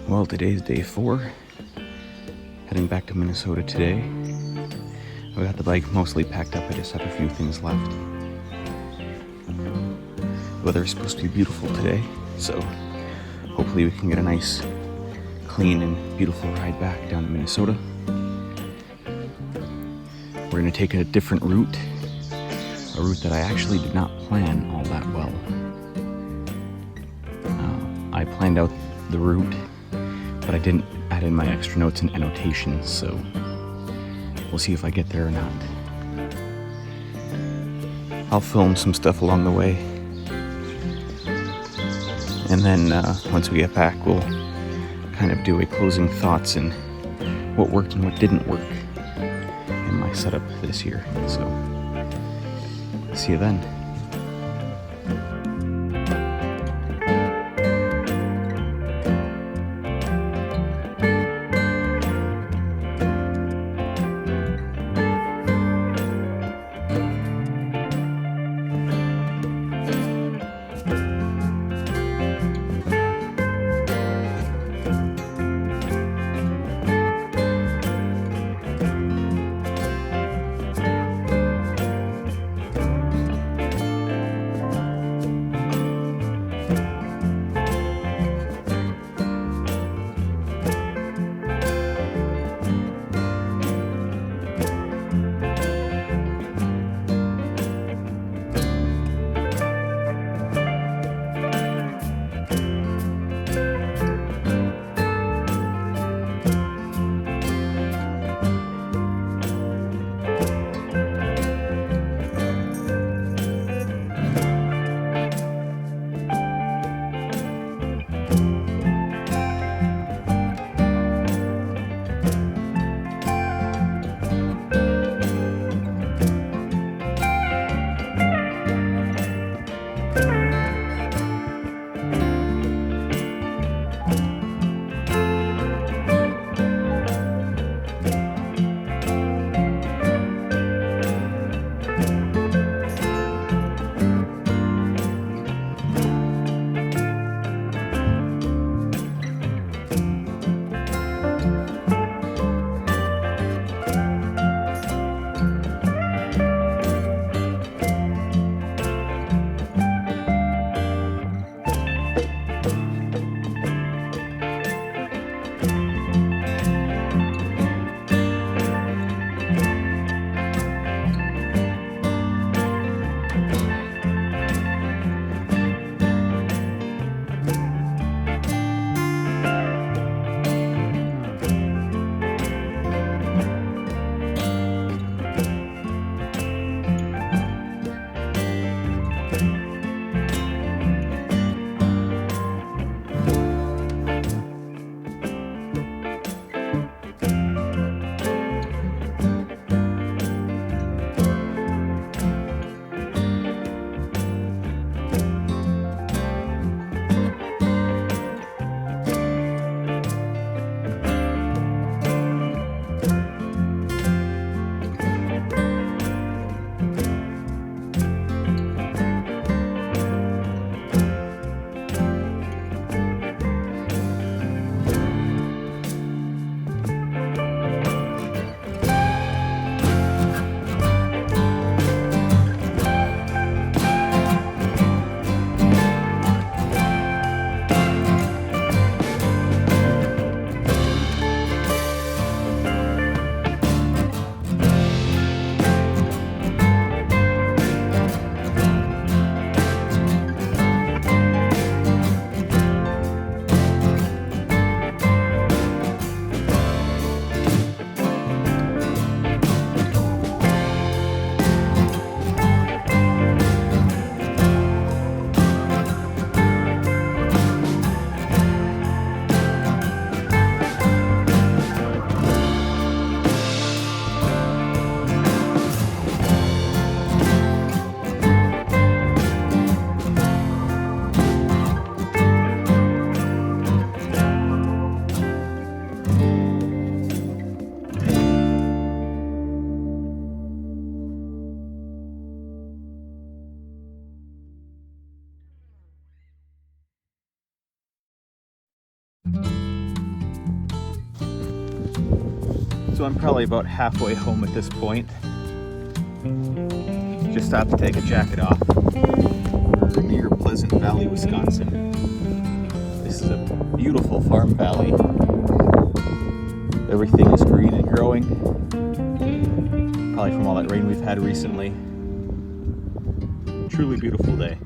Well, today's day 4. Heading back to Minnesota today. I got the bike mostly packed up. I just have a few things left. The weather is supposed to be beautiful today, so hopefully we can get a nice, clean and beautiful ride back down to Minnesota. We're going to take a different route, a route that I actually did not plan all that well. I planned out the route, but I didn't add in my extra notes and annotations, so we'll see if I get there or not. I'll film some stuff along the way, and then once we get back, we'll kind of do a closing thoughts and what worked and what didn't work in my setup this year. So, see you then. So I'm probably about halfway home at this point. Just stopped to take a jacket off. We're near Pleasant Valley, Wisconsin. This is a beautiful farm valley. Everything is green and growing. Probably from all that rain we've had recently. Truly beautiful day.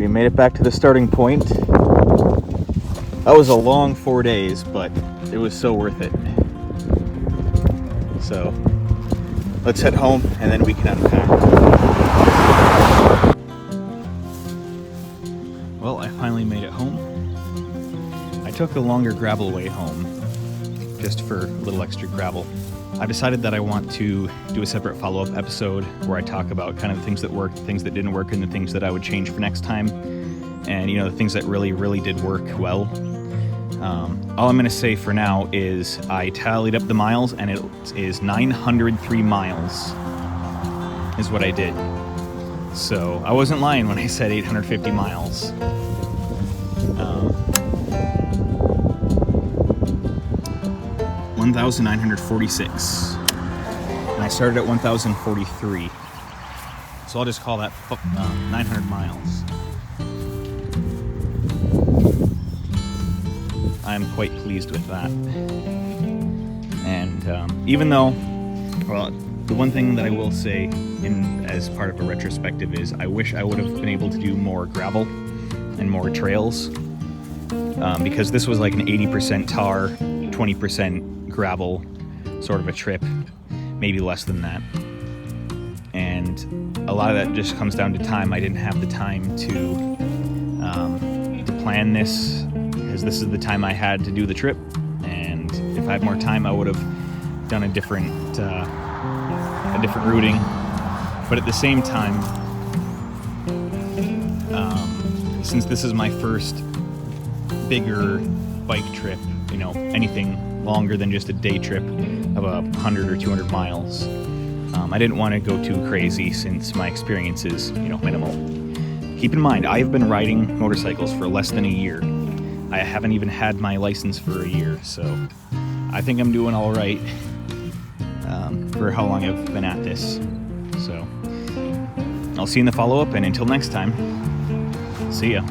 We made it back to the starting point. That was a long 4 days, but it was so worth it. So let's head home and then we can unpack. Well, I finally made it home. I took the longer gravel way home just for a little extra gravel. I decided that I want to do a separate follow-up episode where I talk about kind of the things that worked, the things that didn't work, and the things that I would change for next time. And, the things that really did work well. All I'm going to say for now is I tallied up the miles, and it is 903 miles is what I did. So I wasn't lying when I said 850 miles. 1,946, and I started at 1,043, so I'll just call that 900 miles. I'm quite pleased with that. And even though, well, the one thing that I will say as part of a retrospective is I wish I would have been able to do more gravel and more trails, because this was like an 80% tar, 20% gravel sort of a trip, maybe less than that. And a lot of that just comes down to time. I didn't have the time to plan this, because this is the time I had to do the trip, and if I had more time I would have done a different routing. But at the same time, since this is my first bigger bike trip, anything longer than just a day trip of 100 or 200 miles, I didn't want to go too crazy since my experience is, minimal. Keep in mind, I've been riding motorcycles for less than a year. I haven't even had my license for a year, so I think I'm doing all right for how long I've been at this. So I'll see you in the follow-up, and until next time, see ya.